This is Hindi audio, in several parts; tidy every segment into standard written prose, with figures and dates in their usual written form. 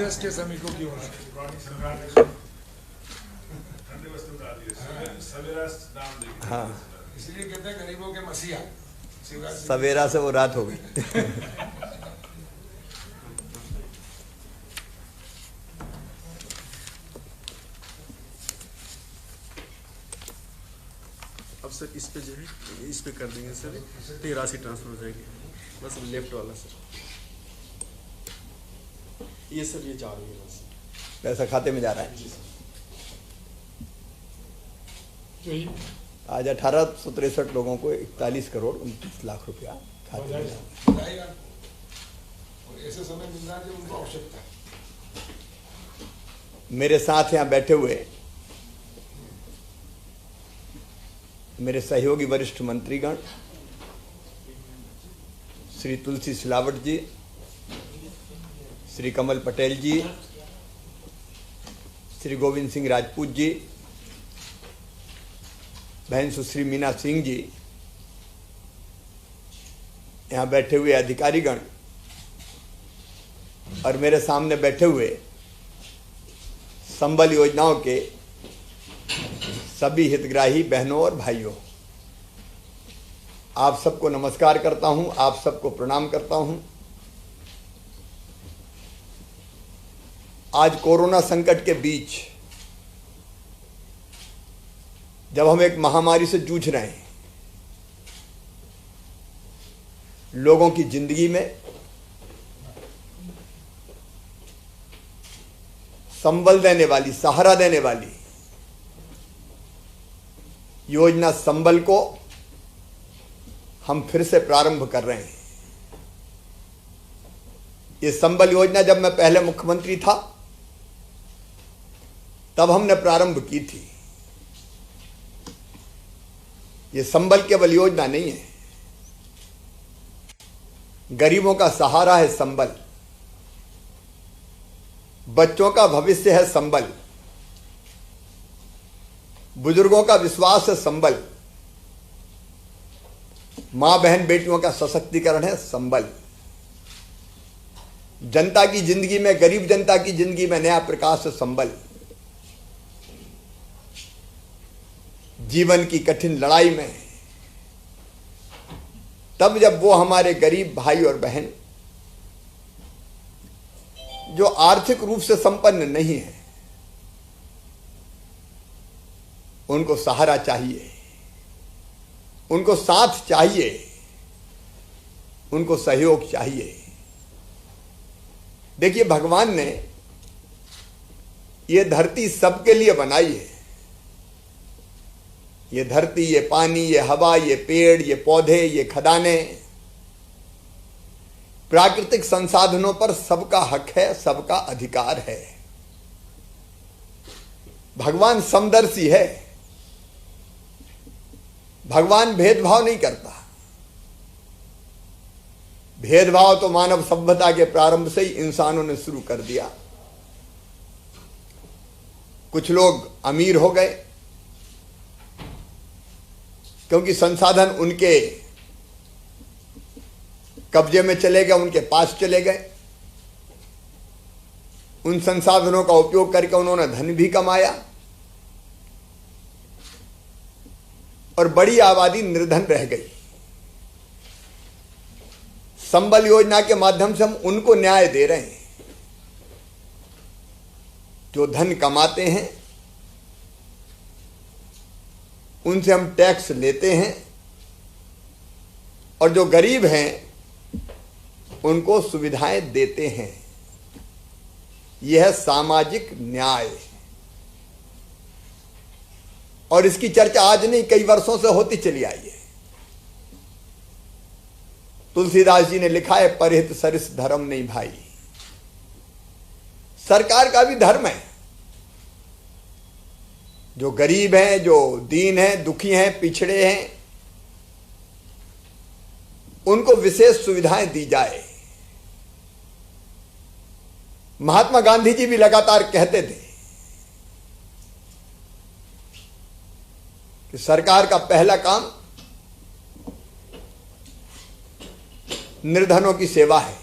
कांग्रेस के श्रमिकों की ओर से। हाँ, इसलिए कहते हैं गरीबों के मसीहा। सवेरा से वो रात हो गई। अब सर इस पे जो है इस पे कर देंगे सर, तो ये राशि ट्रांसफर हो जाएगी। बस लेफ्ट वाला सर, ये सर ये जा रही है बस, पैसा खाते में जा रहा है। जी सर। आज 1863 लोगों को 41 करोड़ 29 लाख रुपया खाते में जाएगा। और ऐसे समय मिल रहा है जब उनको आवश्यकता है। मेरे साथ यहाँ बैठे हुए मेरे सहयोगी वरिष्ठ मंत्रीगण श्री तुलसी सिलावट जी, श्री कमल पटेल जी, श्री गोविंद सिंह राजपूत जी, बहन सुश्री मीना सिंह जी, यहाँ बैठे हुए अधिकारीगण और मेरे सामने बैठे हुए संबल योजनाओं के सभी हितग्राही बहनों और भाइयों, आप सबको नमस्कार करता हूं, आप सबको प्रणाम करता हूं। आज कोरोना संकट के बीच जब हम एक महामारी से जूझ रहे हैं, लोगों की जिंदगी में संबल देने वाली, सहारा देने वाली योजना संबल को हम फिर से प्रारंभ कर रहे हैं। ये संबल योजना जब मैं पहले मुख्यमंत्री था तब हमने प्रारंभ की थी। ये संबल केवल योजना नहीं है, गरीबों का सहारा है संबल, बच्चों का भविष्य है संबल, बुजुर्गों का विश्वास है संबल, मां बहन बेटियों का सशक्तिकरण है संबल, जनता की जिंदगी में, गरीब जनता की जिंदगी में नया प्रकाश है संबल, जीवन की कठिन लड़ाई में तब जब वो हमारे गरीब भाई और बहन जो आर्थिक रूप से संपन्न नहीं है, उनको सहारा चाहिए, उनको साथ चाहिए, उनको सहयोग चाहिए। देखिए, भगवान ने ये धरती सबके लिए बनाई है। ये धरती, ये पानी, ये हवा, ये पेड़, ये पौधे, ये खदानें, प्राकृतिक संसाधनों पर सबका हक है, सबका अधिकार है। भगवान समदर्शी है, भगवान भेदभाव नहीं करता। भेदभाव तो मानव सभ्यता के प्रारंभ से ही इंसानों ने शुरू कर दिया। कुछ लोग अमीर हो गए क्योंकि संसाधन उनके कब्जे में चले गए, उनके पास चले गए। उन संसाधनों का उपयोग करके उन्होंने धन भी कमाया और बड़ी आबादी निर्धन रह गई। संबल योजना के माध्यम से हम उनको न्याय दे रहे हैं जो धन कमाते हैं, उनसे हम टैक्स लेते हैं, और जो गरीब हैं उनको सुविधाएं देते हैं। यह है सामाजिक न्याय। और इसकी चर्चा आज नहीं, कई वर्षों से होती चली आई है। तुलसीदास जी ने लिखा है, परहित सरिस धर्म नहीं भाई। सरकार का भी धर्म है, जो गरीब हैं, जो दीन हैं, दुखी हैं, पिछड़े हैं, उनको विशेष सुविधाएं दी जाए। महात्मा गांधी जी भी लगातार कहते थे कि सरकार का पहला काम निर्धनों की सेवा है।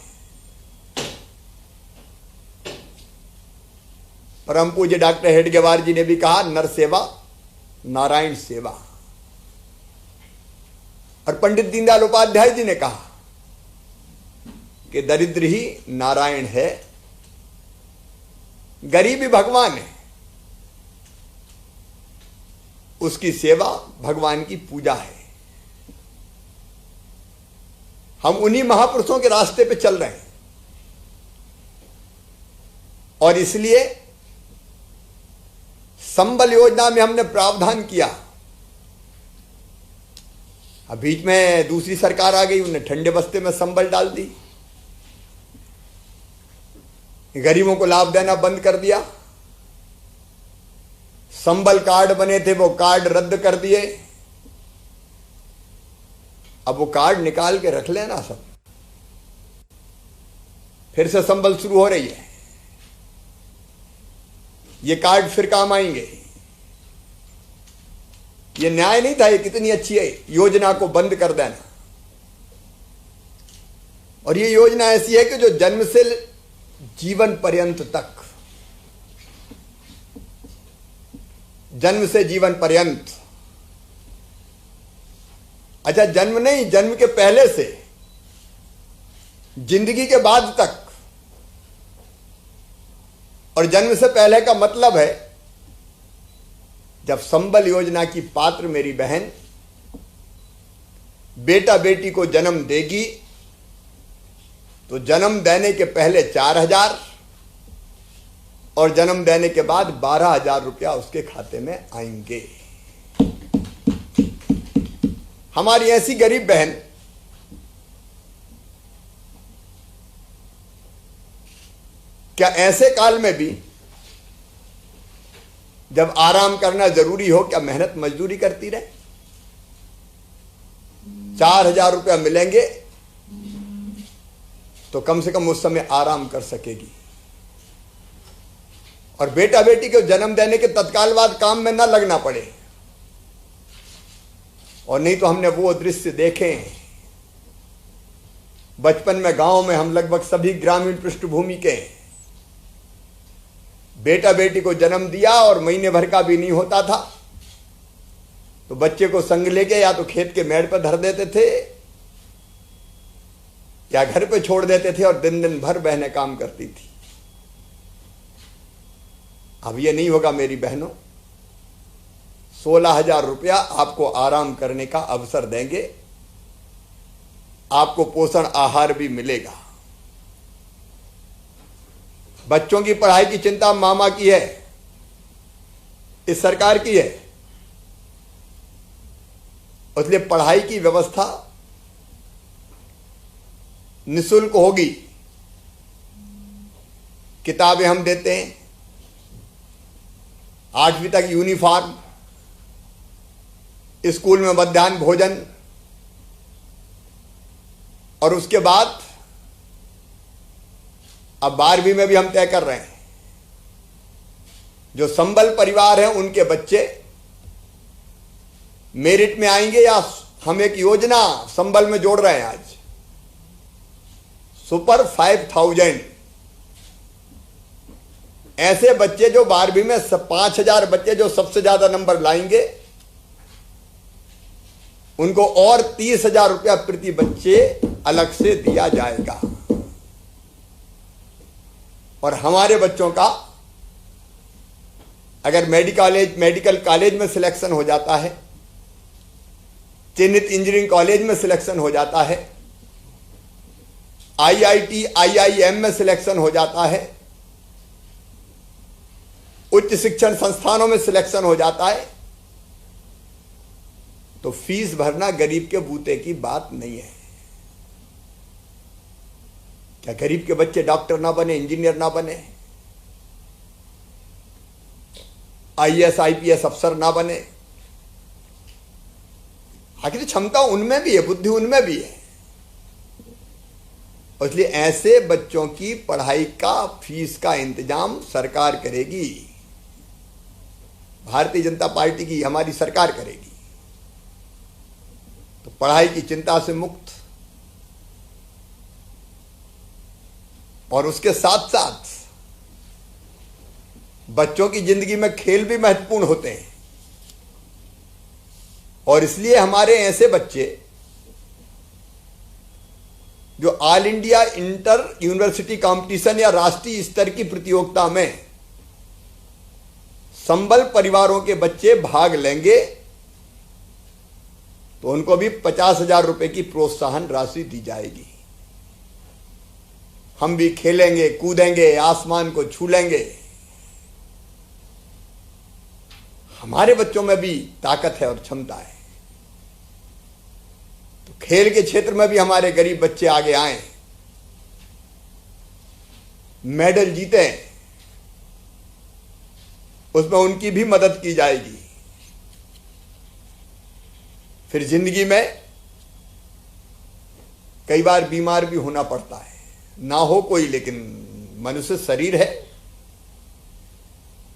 परम पूज्य डॉक्टर हेडगेवार जी ने भी कहा, नर सेवा नारायण सेवा। और पंडित दीनदयाल उपाध्याय जी ने कहा कि दरिद्र ही नारायण है, गरीब ही भगवान है, उसकी सेवा भगवान की पूजा है। हम उन्हीं महापुरुषों के रास्ते पे चल रहे हैं और इसलिए संबल योजना में हमने प्रावधान किया। अब बीच में दूसरी सरकार आ गई, उन्हें ठंडे बस्ते में संबल डाल दी, गरीबों को लाभ देना बंद कर दिया। संबल कार्ड बने थे वो कार्ड रद्द कर दिए। अब वो कार्ड निकाल के रख लेना सब, फिर से संबल शुरू हो रही है। ये कार्ड फिर काम आएंगे। ये न्याय नहीं था, ये कितनी अच्छी है योजना को बंद कर देना। और ये योजना ऐसी है कि जो जन्म से जीवन पर्यंत तक, जन्म से जीवन पर्यंत, अच्छा जन्म नहीं, जन्म के पहले से जिंदगी के बाद तक। और जन्म से पहले का मतलब है जब संबल योजना की पात्र मेरी बहन बेटा बेटी को जन्म देगी तो जन्म देने के पहले 4,000 और जन्म देने के बाद 12,000 रुपया उसके खाते में आएंगे। हमारी ऐसी गरीब बहन क्या ऐसे काल में भी जब आराम करना जरूरी हो, क्या मेहनत मजदूरी करती रहे? 4,000 रुपया मिलेंगे तो कम से कम उस समय आराम कर सकेगी। और बेटा बेटी को जन्म देने के तत्काल बाद काम में ना लगना पड़े। और नहीं तो हमने वो दृश्य देखे बचपन में, गांव में, हम लगभग सभी ग्रामीण पृष्ठभूमि के, बेटा बेटी को जन्म दिया और महीने भर का भी नहीं होता था तो बच्चे को संग लेके या तो खेत के मेड़ पर धर देते थे या घर पे छोड़ देते थे और दिन दिन भर बहनें काम करती थी। अब ये नहीं होगा मेरी बहनों। 16,000 रुपया आपको आराम करने का अवसर देंगे, आपको पोषण आहार भी मिलेगा। बच्चों की पढ़ाई की चिंता मामा की है, इस सरकार की है। इसलिए पढ़ाई की व्यवस्था निःशुल्क होगी। किताबें हम देते हैं, 8वीं तक यूनिफॉर्म, स्कूल में मध्याह्न भोजन, और उसके बाद अब 12वीं में भी हम तय कर रहे हैं जो संबल परिवार हैं उनके बच्चे मेरिट में आएंगे, या हम एक योजना संबल में जोड़ रहे हैं आज, सुपर 5,000। ऐसे बच्चे जो 12वीं में 5,000 बच्चे जो सबसे ज्यादा नंबर लाएंगे उनको और 30,000 रुपया प्रति बच्चे अलग से दिया जाएगा। और हमारे बच्चों का अगर मेडिकल कॉलेज में सिलेक्शन हो जाता है, चिन्हित इंजीनियरिंग कॉलेज में सिलेक्शन हो जाता है, IIT IIM में सिलेक्शन हो जाता है, उच्च शिक्षण संस्थानों में सिलेक्शन हो जाता है, तो फीस भरना गरीब के बूते की बात नहीं है। क्या गरीब के बच्चे डॉक्टर ना बने, इंजीनियर ना बने, IAS IPS अफसर ना बने? आखिर क्षमता उनमें भी है, बुद्धि उनमें भी है। इसलिए ऐसे बच्चों की पढ़ाई का फीस का इंतजाम सरकार करेगी, भारतीय जनता पार्टी की हमारी सरकार करेगी। तो पढ़ाई की चिंता से मुक्त, और उसके साथ साथ बच्चों की जिंदगी में खेल भी महत्वपूर्ण होते हैं और इसलिए हमारे ऐसे बच्चे जो all India inter university competition या राष्ट्रीय स्तर की प्रतियोगिता में संबल परिवारों के बच्चे भाग लेंगे तो उनको भी 50,000 रुपए की प्रोत्साहन राशि दी जाएगी। हम भी खेलेंगे, कूदेंगे, आसमान को छू लेंगे। हमारे बच्चों में भी ताकत है और क्षमता है, तो खेल के क्षेत्र में भी हमारे गरीब बच्चे आगे आए, मेडल जीते, उसमें उनकी भी मदद की जाएगी। फिर जिंदगी में कई बार बीमार भी होना पड़ता है, ना हो कोई, लेकिन मनुष्य शरीर है।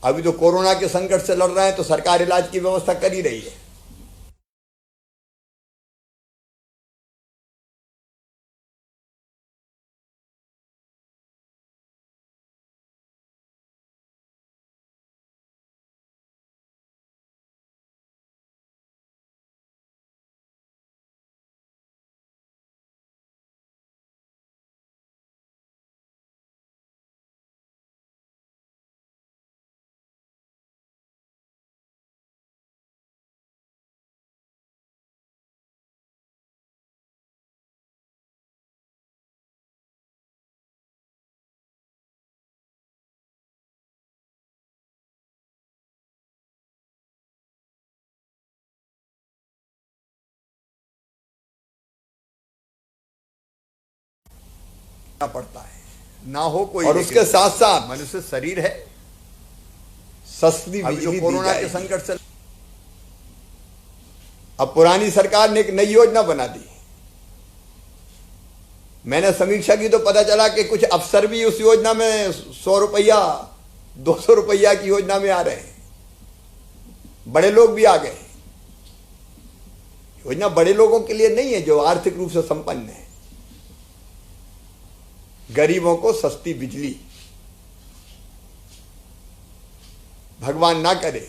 अभी तो कोरोना के संकट से लड़ रहे हैं तो सरकार इलाज की व्यवस्था कर ही रही है। पड़ता है, ना हो कोई, और उसके साथ साथ मनुष्य शरीर है। सस्ती बिजली कोरोना के संकट से अब पुरानी सरकार ने एक नई योजना बना दी। मैंने समीक्षा की तो पता चला कि कुछ अफसर भी उस योजना में 100 रुपया 200 रुपया की योजना में आ रहे हैं। बड़े लोग भी आ गए। योजना बड़े लोगों के लिए नहीं है जो आर्थिक रूप से संपन्न है। गरीबों को सस्ती बिजली, भगवान ना करे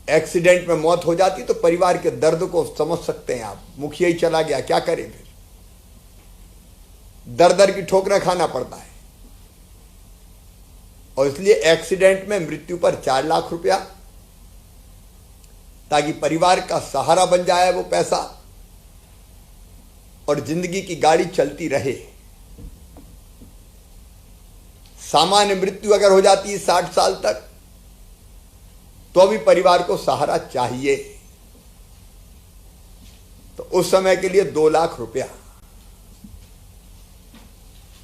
एक्सीडेंट में मौत हो जाती तो परिवार के दर्द को समझ सकते हैं आप। मुखिया ही चला गया, क्या करें फिर, दर दर की ठोकरें खाना पड़ता है। और इसलिए एक्सीडेंट में मृत्यु पर 4 लाख रुपया, ताकि परिवार का सहारा बन जाए वो पैसा और जिंदगी की गाड़ी चलती रहे। सामान्य मृत्यु अगर हो जाती है 60 साल तक तो भी परिवार को सहारा चाहिए, तो उस समय के लिए 2 लाख रुपया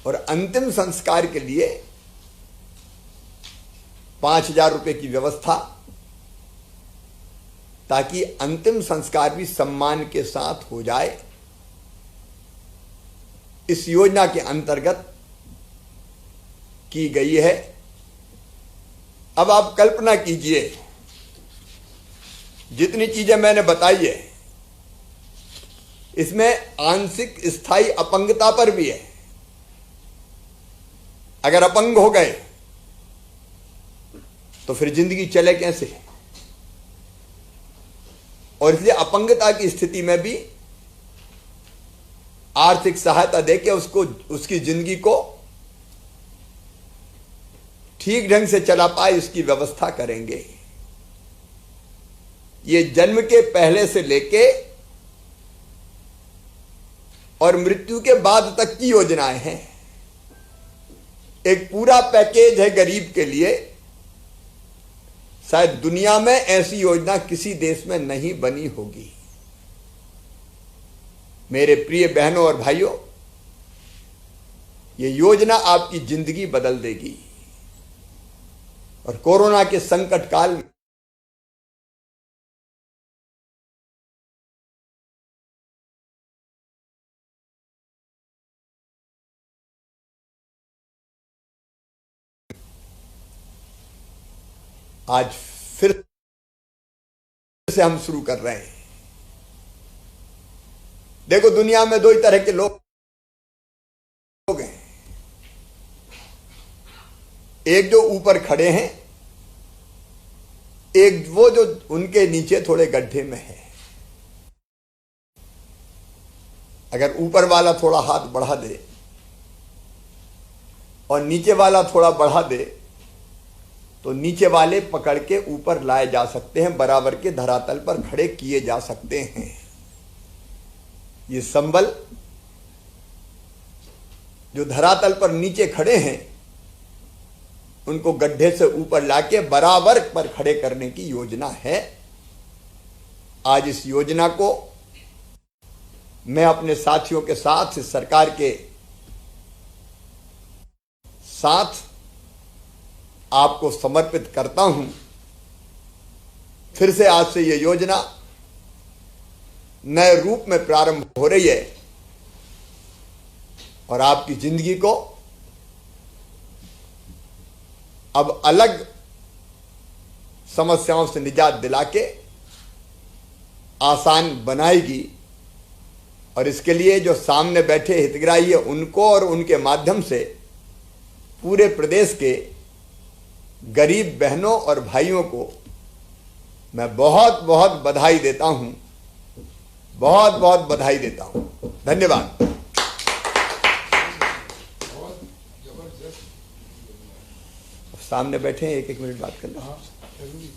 और अंतिम संस्कार के लिए 5,000 रुपये की व्यवस्था, ताकि अंतिम संस्कार भी सम्मान के साथ हो जाए। इस योजना के अंतर्गत की गई है। अब आप कल्पना कीजिए, जितनी चीजें मैंने बताई है इसमें आंशिक स्थायी अपंगता पर भी है। अगर अपंग हो गए तो फिर जिंदगी चले कैसे, और इसलिए अपंगता की स्थिति में भी आर्थिक सहायता देके उसको, उसकी जिंदगी को ठीक ढंग से चला पाए इसकी व्यवस्था करेंगे। ये जन्म के पहले से लेके और मृत्यु के बाद तक की योजनाएं हैं। एक पूरा पैकेज है गरीब के लिए। शायद दुनिया में ऐसी योजना किसी देश में नहीं बनी होगी। मेरे प्रिय बहनों और भाइयों, ये योजना आपकी जिंदगी बदल देगी। और कोरोना के संकट काल में आज फिर से हम शुरू कर रहे हैं। देखो, दुनिया में 2 ही तरह के लोग हैं। एक जो ऊपर खड़े हैं, एक वो जो उनके नीचे थोड़े गड्ढे में है। अगर ऊपर वाला थोड़ा हाथ बढ़ा दे और नीचे वाला थोड़ा बढ़ा दे तो नीचे वाले पकड़ के ऊपर लाए जा सकते हैं, बराबर के धरातल पर खड़े किए जा सकते हैं। ये संबल जो धरातल पर नीचे खड़े हैं उनको गड्ढे से ऊपर लाके बराबर पर खड़े करने की योजना है। आज इस योजना को मैं अपने साथियों के साथ, इस सरकार के साथ आपको समर्पित करता हूं। फिर से आज से यह योजना नए रूप में प्रारंभ हो रही है और आपकी जिंदगी को अब अलग समस्याओं से निजात दिला के आसान बनाएगी। और इसके लिए जो सामने बैठे हितग्राही है उनको और उनके माध्यम से पूरे प्रदेश के गरीब बहनों और भाइयों को मैं बहुत बहुत बधाई देता हूं, बहुत बहुत बधाई देता हूं। धन्यवाद। बहुत जबरदस्त। सामने बैठे हैं, एक एक मिनट बात कर लो। हाँ, जरूरी।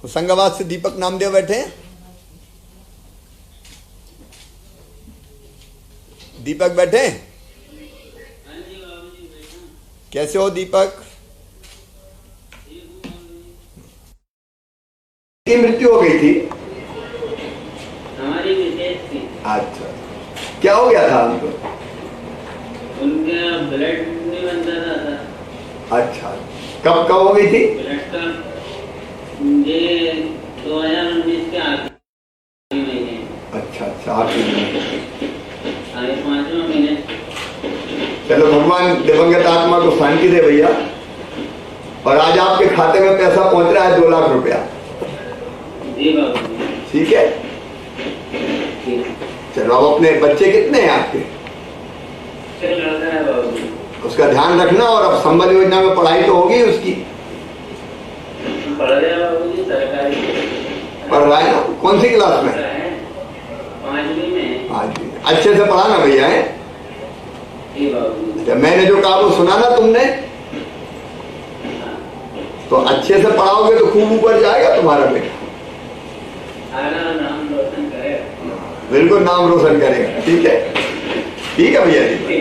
होशंगाबाद से दीपक नामदेव बैठे हैं। दीपक बैठे हैं? कैसे हो दीपक? की मृत्यु हो गई थी? हमारी विशेष थी। अच्छा, क्या हो गया था उनको? उनका ब्लड नहीं बनता था। अच्छा, कब हो गई थी? ब्लड का ये 2019 के आखिरी महीने। अच्छा, आखिरी महीने। 5वां महीने। चलो, भगवान दिवंगत आत्मा को शांति दे भैया। और आज आपके खाते में पैसा पहुंच रहा है 2 लाख रुपया। जी बाबू। ठीक है, चलो। अब अपने बच्चे कितने हैं आपके? लड़का है बाबू। उसका ध्यान रखना। और अब संबल योजना में पढ़ाई तो होगी उसकी? पढ़ रहे बाबू जी, सरकारी पढ़ रहा है ना? कौन सी क्लास में? 5वीं में। 5वीं। अच्छे से पढ़ाना भैया है। जी बाबू। मैंने जो कहा वो सुना ना तुमने? तो अच्छे से पढ़ाओगे तो खूब ऊपर जाएगा तुम्हारा बेटा। नाम रोशन करेगा। बिल्कुल नाम रोशन करेगा। ठीक है, ठीक है भैया जी।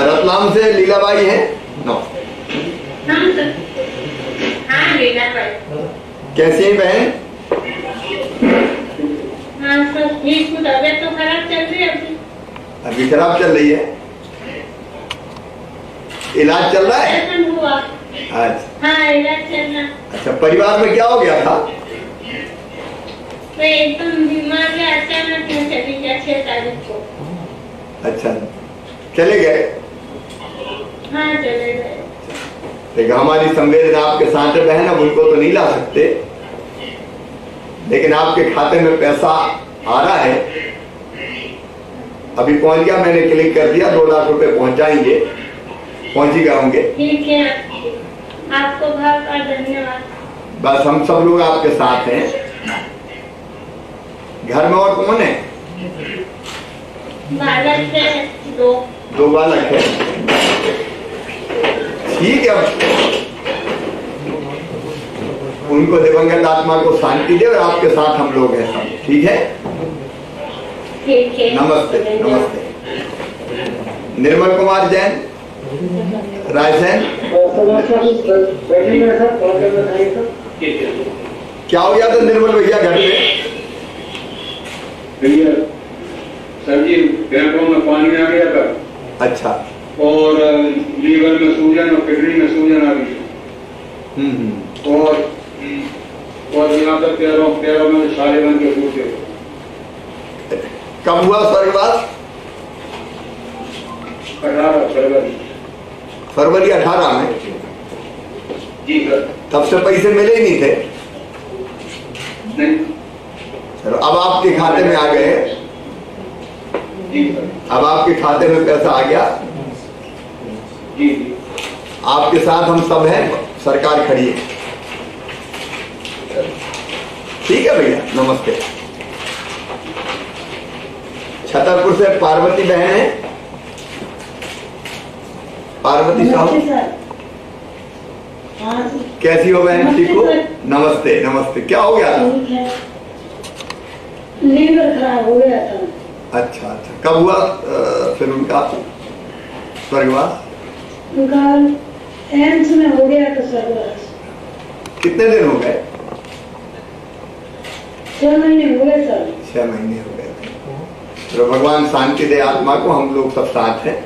रतलाम से लीलाबाई है। नो, हाँ लीलाबाई। कैसी है बहन? हाँ सब ठीक। तबियत तो खराब चल रही है अभी। अभी खराब चल रही है? इलाज चल रहा है? ऑपरेशन हुआ। अच्छा। हाँ इलाज चल रहा। अच्छा, परिवार में क्या हो गया था? तो एकदम बीमार है, अचानक में चली गया 6 तारीख को। अच्छा, चले गए? हाँ चले गए। देखिए, हमारी संवेदना आपके साथ है बहन। अब उनको तो नहीं ला सकते, लेकिन आपके खाते में पैसा आ रहा है। अभी पहुंच गया, मैंने क्लिक कर दिया। 2 लाख रुपए पहुंच जाएंगे, पहुंच ही गए होंगे। ठीक है, आपको बहुत बहुत धन्यवाद। बस हम सब लोग आपके साथ हैं। घर में और कौन है? बालक है 2 बालक है। ठीक है, उनको दिवंगत आत्मा को शांति दे। और आपके साथ हम लोग हैं सब। ठीक है, ठीक है। नमस्ते। नमस्ते। निर्मल कुमार जैन, रायसेन। क्या हो गया था निर्मल भैया घर में? भैया सर जी, फेफड़ों में पानी आ गया था। अच्छा। और लीवर में सूजन और किडनी में सूजन आ गई। और यहाँ तक पैरों में छाले बन के फूटे। कब हुआ स्वर्गवास? 18 फरवरी। फरवरी 18 में? जी सर। तब से पैसे मिले ही नहीं थे? नहीं। चलो, अब आपके खाते में आ गए। जी सर। अब आपके खाते में पैसा आ गया। जी जी। आपके साथ हम सब हैं, सरकार खड़ी है। ठीक है भैया, नमस्ते। छतरपुर से पार्वती बहन है। पार्वती साहब, कैसी हो बहन? ठीक हो? नमस्ते नमस्ते। क्या हो गया था? लीवर खराब हो गया था। अच्छा अच्छा, कब हुआ फिर उनका स्वर्गवास? उनका एम्स में हो गया था स्वर्गवास। कितने दिन हो गए? 6 महीने हो गए सर। 6 महीने हो गए थे। तो भगवान शांति दे आत्मा को, हम लोग सब साथ हैं।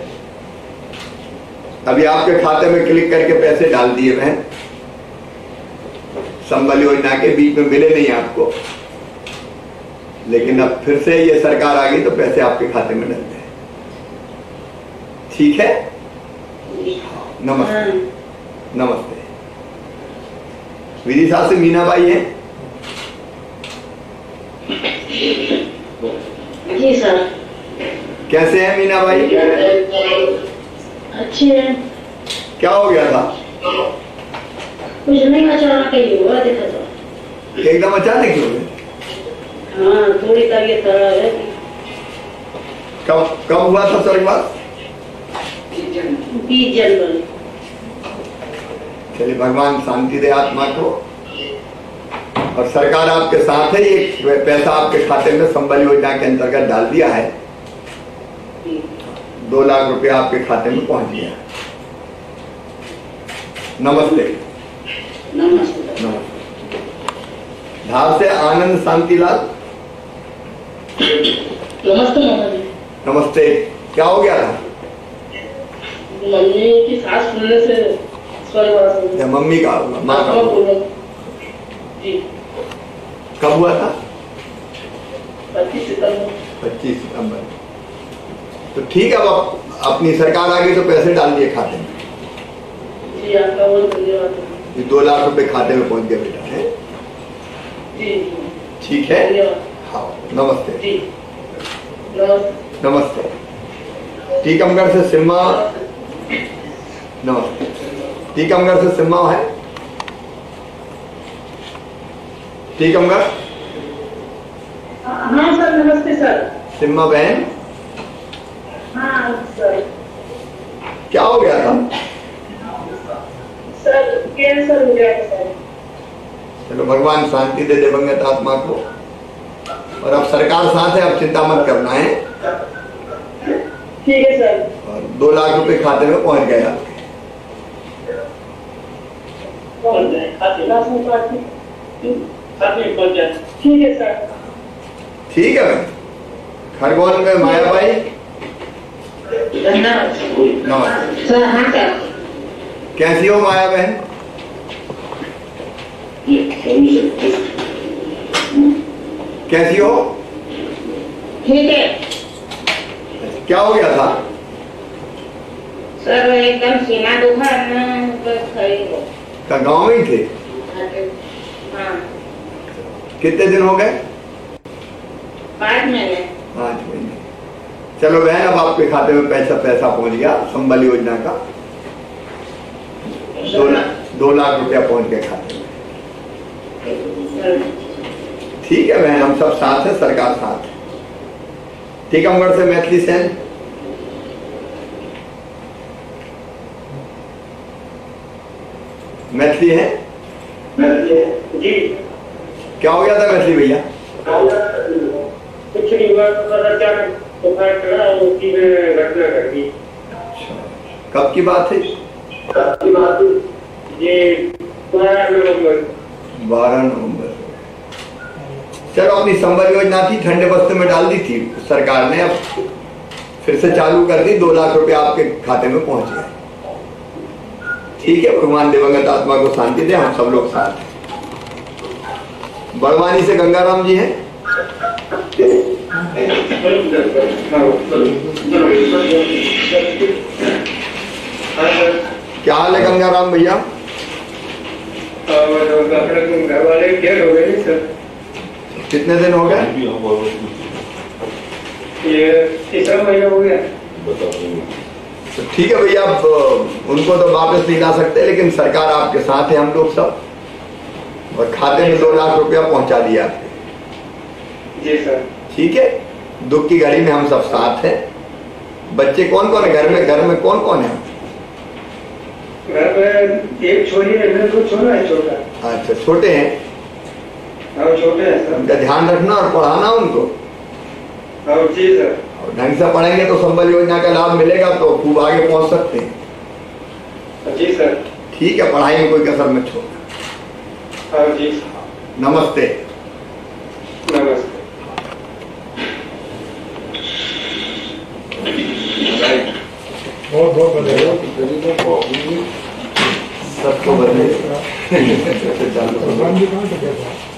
अभी आपके खाते में क्लिक करके पैसे डाल दिए बहन, संबल योजना के। बीच में मिले नहीं आपको, लेकिन अब फिर से ये सरकार आ गई तो पैसे आपके खाते में डल गए। ठीक है, नमस्ते नमस्ते। विदिशा से मीना बाई है। जी सर। कैसे हैं मीना बाई? अच्छे हैं। क्या हो गया था? कुछ नहीं, अचानक ही हुआ देखा तो। एकदम अचानक हो गया? हाँ, थोड़ी तबीयत खराब है। कब हुआ था स्वर्गवास? 20 जनवरी। चलिए, भगवान शांति दे आत्मा को। और सरकार आपके साथ है। ये पैसा आपके खाते में संबल योजना के अंतर्गत डाल दिया है। 2 लाख रुपया आपके खाते में पहुंच गया। नमस्ते नमस्ते। नमस्ते। धार से आनंद शांतिलाल। नमस्ते माता जी। नमस्ते। क्या हो गया था? मम्मी की सांस फूलने से स्वर्गवास हो गया। मम्मी का हुआ, माँ का हुआ। जी। कब हुआ था? 25 सितंबर। 25 सितंबर। तो ठीक है, अब अपनी सरकार आ गई तो पैसे डाल दिए खाते में। जी, आपका बहुत धन्यवाद। ये 2 लाख रुपए खाते में पहुंच गए बेटा है। जी ठीक है, धन्यवाद। हाँ नमस्ते। जी नमस्ते। नमस्ते। टीकमगढ़ से सिम्मा। नमस्ते। टीकमगढ़ से सिम्मा है। टीकमगढ़। हाँ सर, नमस्ते सर। सिम्मा बहन, हाँ सर। क्या हो गया था? सर कैंसर हो गया था सर। चलो, भगवान शांति दे दिवंगत आत्मा को। और अब सरकार साथ है, अब चिंता मत करना है। ठीक है सर। और 2 लाख रुपए खाते में पहुंच गए आपके। ठीक है सर। ठीक है भाई। खरगोन में माया भाई। धन्यवाद नमस्ते। सर। हाँ सर। कैसी हो माया बहन? कैसी हो? ठीक है क्या हो गया था? सर, एकदम सीना दुखा का गांव में ही थे? हाँ। कितने दिन हो गए? 5 महीने। 5 महीने। चलो बहन, अब आपके खाते में पैसा पहुंच गया संबल योजना का। 2 लाख रुपया पहुंच गए खाते में। ठीक है बहन, हम सब साथ हैं, सरकार साथ है। टीकमगढ़ से मैथिली सेन। मैथिली है जी। क्या हो गया था मैथिली भैया? कुछ नहीं हुआ, अचानक बुखार चढ़ा और उसी में घटना घटी। कब की बात है? ये 12 नवंबर। 12 नवंबर। चलो, अपनी संबल योजना थी, ठंडे बस्ते में डाल दी थी सरकार ने, अब फिर से चालू कर दी। 2 लाख रुपए आपके खाते में पहुंच गए। ठीक है, भगवान दिवंगत आत्मा को शांति दे, हम सब लोग साथ हैं। बड़वानी से गंगाराम जी हैं। क्या हाल है गंगाराम भैया? घर वाले क्या हो गए सर? कितने दिन हो गए? ये तीसरा महीना हो गया। तो ठीक है भैया, अब उनको तो वापस नहीं ला सकते, लेकिन सरकार आपके साथ है, हम लोग सब, और खाते में 2 लाख रुपया पहुंचा दिया आपके। जी सर। ठीक है, दुख की घड़ी में हम सब साथ हैं। बच्चे कौन कौन है घर में? घर में कौन कौन है? घर में एक छोरी है, मेरे 2 छोरा है छोटा। अच्छा, छोटे हैं? हाँ छोटे हैं सर। उनका ध्यान रखना और पढ़ाना उनको। हाँ जी सर। और ढंग से पढ़ेंगे तो संबल योजना का लाभ मिलेगा, तो खूब आगे पहुंच सकते हैं। जी सर। ठीक है, पढ़ाई में कोई कसर मत छोड़ना। हाँ जी। नमस्ते। नमस्ते। बहुत बहुत बधाई। गरीबों को सबको बदले भगवान जी कहाँ से कहते हैं?